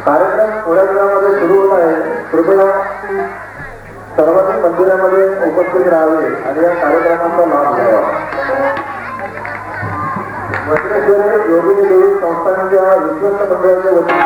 कार्यक्रम थोड्या वेळामध्ये सुरू होत आहे. कृपया सर्वांनी मंदिरामध्ये उपस्थित राहावे आणि या कार्यक्रमाचा लाभ घ्यावा. वज्रेश्वरी योगिनी देवी संस्थानाच्या विश्वस्त मंडळाच्या वतीने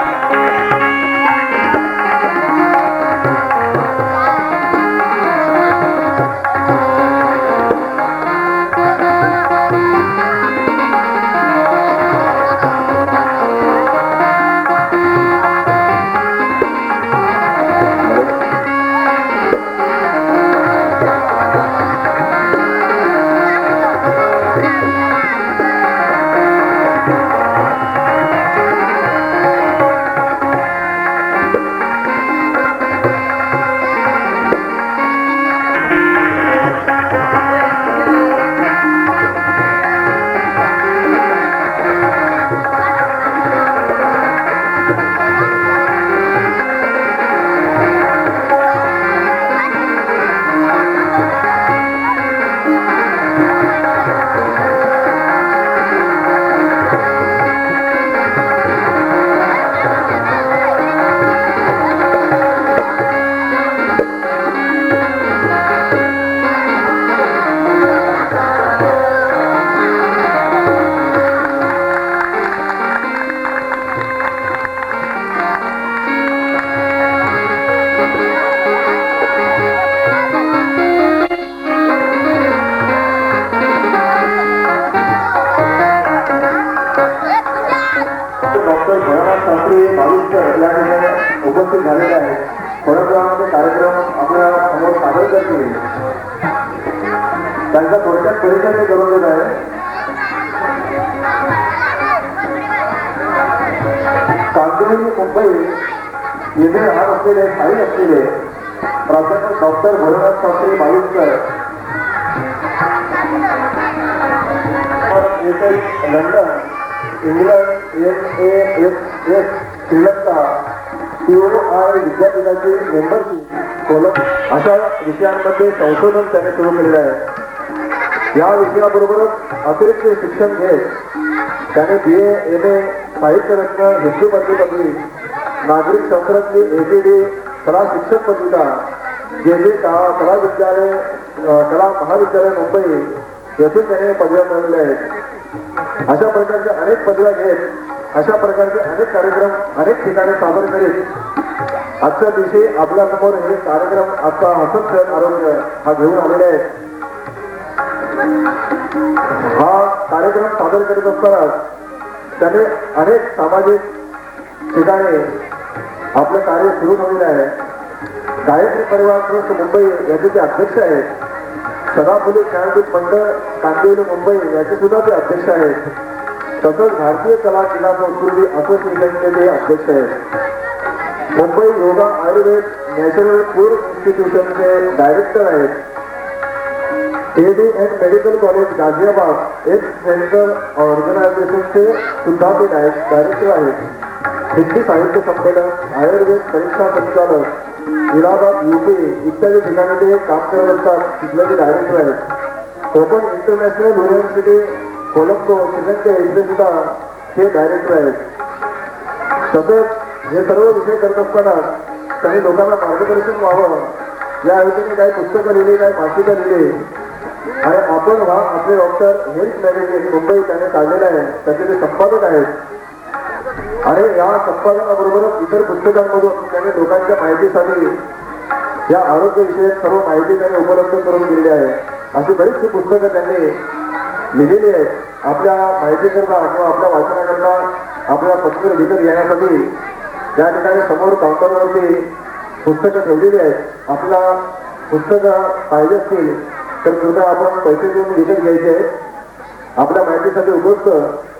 उपस्थित झालेले आहे. थोड्या वेळामध्ये कार्यक्रम आपल्या समोर सादर करतील. त्यांचा थोडक्यात परिचय मी करून देत आहे. कांदिवली मुंबई येथे राहत असलेले स्थायी असलेले प्राध्यापक डॉक्टर भोलेनाथ शास्त्री बाविस्कर येथे London, England, S Sri Lanka POI विद्यापीठाची मेंबरशिप अशा विषयांमध्ये संशोधन त्याने सुरू केलेले आहे. या विषयाबरोबरच अतिरिक्त शिक्षण घेत त्याने BA, MA, साहित्य रत्न, हिंदू पदवी, नागरिक शास्त्रातली APD, कला शिक्षक पत्रिका, JJ कला विद्यालय, कला महाविद्यालय मुंबई येथून त्याने पदव्या मिळवल्या आहेत. अशा प्रकारच्या अनेक पदव्या घेत अशा प्रकारचे अनेक कार्यक्रम अनेक ठिकाणी सादर करीत आजच्या दिवशी आपल्या समोर हे कार्यक्रम आजचा हसत खेळ आरोग्य हा घेऊन आलेले आहेत. हा कार्यक्रम सादर करीत असताना त्याने अनेक सामाजिक ठिकाणी आपलं कार्य सुरू ठेवलेलं आहे. गायत्री परिवार ट्रस्ट मुंबई याचे ते अध्यक्ष आहेत. सदाफुले ज्ञानपीठ मंडळ कांदिवली मुंबई याचे सुद्धा ते अध्यक्ष आहेत. तसंच भारतीय कला क्रीडा संस्कृती असोसिएशनचे ते अध्यक्ष आहेत. मुंबई योगा आयुर्वेद नॅशनल फूड इन्स्टिट्यूशनचे डायरेक्टर आहेत. AD&M मेडिकल कॉलेज गाझियाबाद एक सेंट्रल ऑर्गनायझेशनचे सुद्धा ते डायरेक्टर आहेत. हिंदी साहित्य संमेलन, आयुर्वेद परीक्षा संचालक, इलाहाबाद UP इत्यादी ठिकाणी ते काम करत असतात. तिथले ते डायरेक्टर आहेत. कोकण इंटरनॅशनल युनिव्हर्सिटी कोलंबो श्रीलंका येथे सुद्धा ते डायरेक्टर आहेत. तसंच हे सर्व विषय करत असताना त्यांनी लोकांना मार्गदर्शन व्हावं या ऐवजी काही पुस्तकं लिहिली, काही मासिकं लिहिली आणि आपण आपले डॉक्टर हेल्थ मॅगझिन मुंबई त्याने काढलेलं आहे. त्याचे ते संपादक आहेत आणि या संपादनाबरोबरच इतर पुस्तकांमधून त्याने लोकांच्या माहितीसाठी या आरोग्यविषयक सर्व माहिती त्यांनी उपलब्ध करून दिलेली आहे. अशी बरीचशी पुस्तकं त्यांनी लिहिलेली आहेत. आपल्या माहितीकरता किंवा आपल्या वाचनाकरता आपल्या पत्र विकत घेण्यासाठी या ठिकाणी समोर काउंटरवरती पुस्तकं ठेवलेली आहेत. आपल्याला पुस्तकं पाहिजे असतील तर सुद्धा आपण पैसे देऊन विकत घ्यायचे आहेत. आपल्या माहितीसाठी उपयुक्त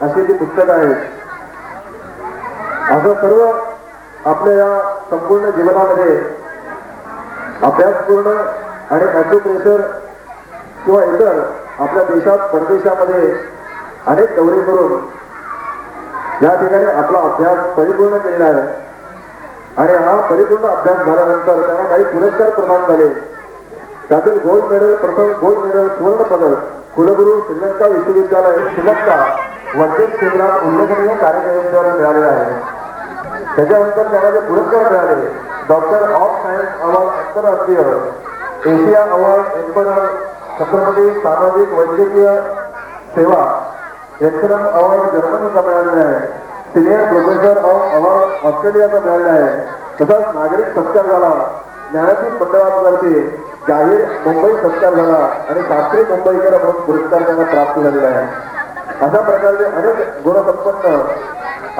अशी ती पुस्तकं आहेत. असं सर्व आपल्या या संपूर्ण जीवनामध्ये अभ्यासपूर्ण आणि ॲक्युप्रेशर किंवा इतर आपल्या देशात परदेशामध्ये अनेक दौरे करून या ठिकाणी आपला अभ्यास परिपूर्ण केलेला आहे. आणि हा परिपूर्ण अभ्यास झाल्यानंतर त्यांना काही पुरस्कार प्रदान झाले. त्यातील गोल्ड मेडल, प्रथम गोल्ड मेडल, सुवर्ण पदक कुलगुरू श्रीलंका विश्वविद्यालय श्रीलंका वैद्यक क्षेत्रात उल्लेखनीय कार्यक्रम मिळालेला आहे. त्याच्यानंतर त्यांना जे पुरस्कार मिळाले, डॉक्टर ऑफ सायन्स अवॉर्ड आंतरराष्ट्रीय, एशिया अवॉर्ड एम्परर छत्रपती सामाजिक वैद्यकीय सेवा एक्सलन्स अवॉर्ड जर्मनीचा मिळालेला आहे, सिनियर प्रोफेसर ऑफ अवॉर्ड ऑस्ट्रेलियाचा मिळालेला आहे. तसाच नागरिक सत्कार झाला, ज्ञानपीठ मंडळातर्फे जाहीर मुंबई सत्कार झाला आणि शास्त्री मुंबईकर म्हणून पुरस्कार त्यांना प्राप्त झालेला आहे. अशा प्रकारचे अनेक गुणसंपन्न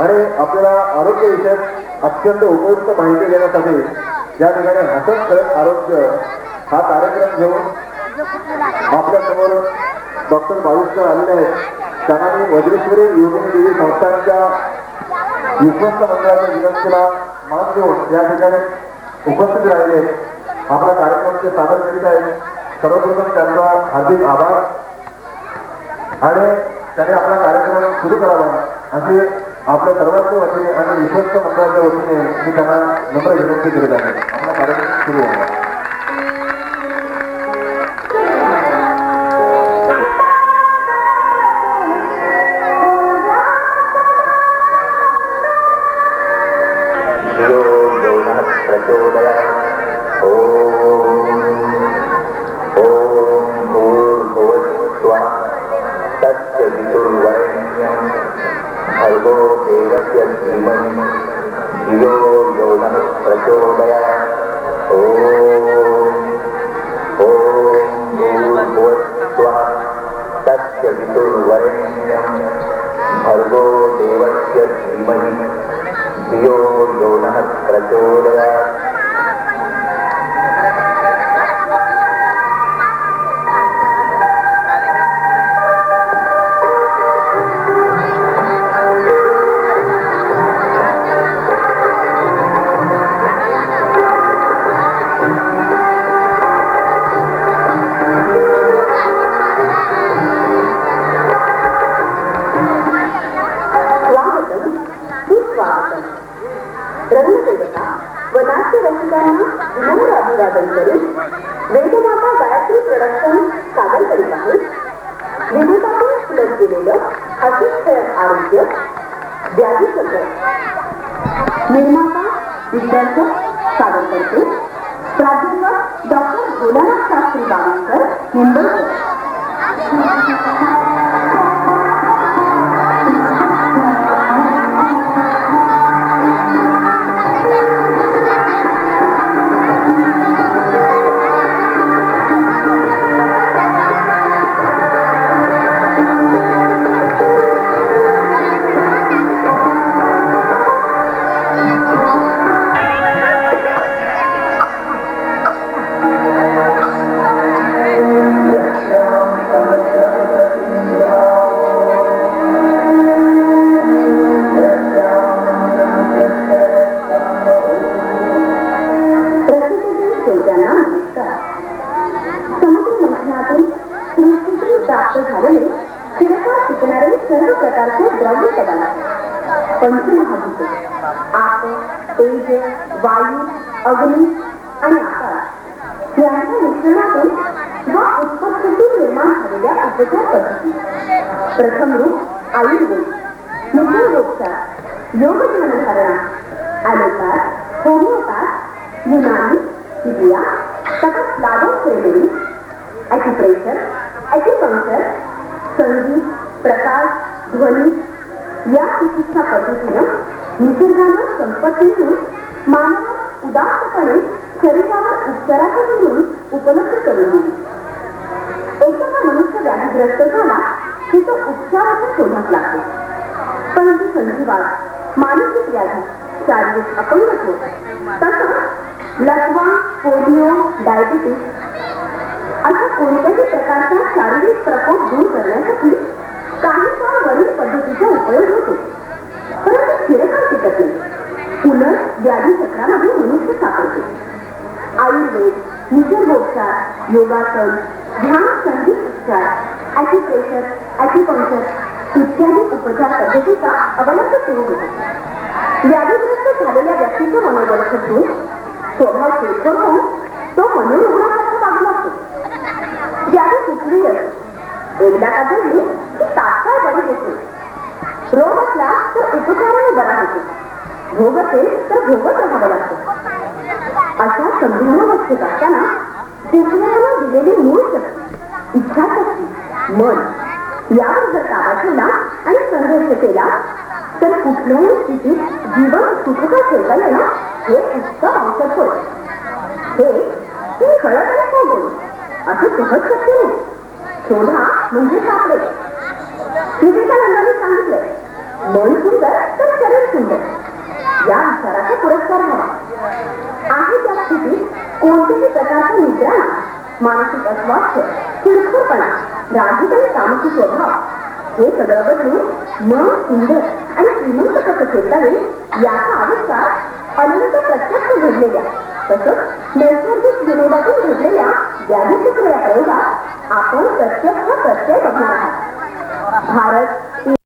आणि आपल्याला आरोग्यविषयक अत्यंत उपयुक्त माहिती देण्यासाठी या ठिकाणी हसत खेळत आरोग्य हा कार्यक्रम घेऊन आपल्या समोर डॉक्टर बाळूसकर आलेले आहेत. त्यांना मी वज्रेश्वरी योगिनी देवी संस्थांच्या विश्वस्त मंडळाच्या विनंतीला मान देऊन या ठिकाणी उपस्थित राहिले आपल्या कार्यक्रमाचे सादर करीत आहेत. सर्वप्रथम त्यांचा हार्दिक आभार आणि त्याने आपला कार्यक्रम सुरू करावा असे आपल्या सर्वांच्या वतीने आणि विश्वस्त मंडळाच्या वतीने मी त्यांना नम्र विनंती करीत आहे. आपला कार्यक्रम सुरू व्हावा. निर्माता दिग्दर्शक सादर करते प्राध्यापक डॉक्टर भोलानाथ शास्त्री बावनकर, मुंबईकर. पंचमहाभूते आप, तेज, वायू, अग्नी आणि आकाश यांच्या मिश्रणातून व उत्पत्तीतून निर्माण झालेल्या उपचार पद्धती. प्रथम रूप आयुर्वेद, निसर्गोपचार, योगध्यानधारणा, ॲलोपॅथ, होमिओपॅथ, युनानी, सिरिया, तसेच फ्लावर थेरपी, ॲक्युप्रेशर, ॲक्युपंक्चर, संगीत, प्रकाश, ध्वनी या चिकित्सा पद्धतीनं निसर्गानं संपत्तीतून मानवाला उदात्तपणे शरीरावर उपचाराचा म्हणून उपलब्ध करून दिली. एखादा मनुष्य व्याधीग्रस्त झाला की तो उपचाराच्या शोधात लागतो. परंतु संधिवात, मानसिक व्याधी, शारीरिक अपंगत्व, तसंच लकवा, पोलिओ, डायबिटीस अशा कोणत्याही प्रकारचा शारीरिक प्रकोप दूर करण्यासाठी काही काळ वरील पद्धतीचा उपयोग होतो. परंतु चिरकाळ टिकत नाही. उलट व्याधी चक्रामध्ये मनुष्य सापडतो. आयुर्वेद, निसर्गोपचार, योगासन, ध्यान, संगीत उपचार, ॲक्युप्रेशर, ॲक्युपंक्चर इत्यादी उपचार पद्धतीचा अवलंब सुरू होतो. व्याधीग्रस्त झालेल्या व्यक्तीचं मनोबल खचून स्वभाव चिरखोर होऊन तो मनोरुग्णासारखा वागू लागतो. व्याधी सुटली एकदा का घडली की तात्काळ बरी होते. रोग असला तर उपचाराने बरा होतो, भोग असेल तर भोगत राहावं लागतं. अशा संभ्रमावस्थेत असताना दुसऱ्याला दिलेली मूळ शक्ती, इच्छाशक्ती, मन यावर जर ताबा ठेवला आणि संघर्ष केला तर कुठल्याही स्थितीत जीवन सुखकर ठेवता येणं हे उत्तम औषध होय. हे तुम्ही खळखळत नाही बोलू, असं सहज शक्य नाही. शोधा म्हणजे सापडे. विवेकानंदांनी सांगितलंय, मन सुंदर तर शरीर सुंदर. या विचाराचा पुरस्कार हवा आहे. त्या स्थितीत कोणत्याही प्रकारचा निद्रा, मानसिक अस्वास्थ्य, चिडखोरपणा, रागीट आणि तामसी स्वभाव हे सगळं बदलून मन सुंदर आणि श्रीमंत कसं ठेवता येईल याचा आविष्कार अनंत प्रत्यक्ष घडलेल्या तसंच नैसर्गिक विनोदातून घडलेल्या व्याधिचित्र या प्रयोगात आपण प्रत्यक्ष प्रत्यय बघणार आहात. भारत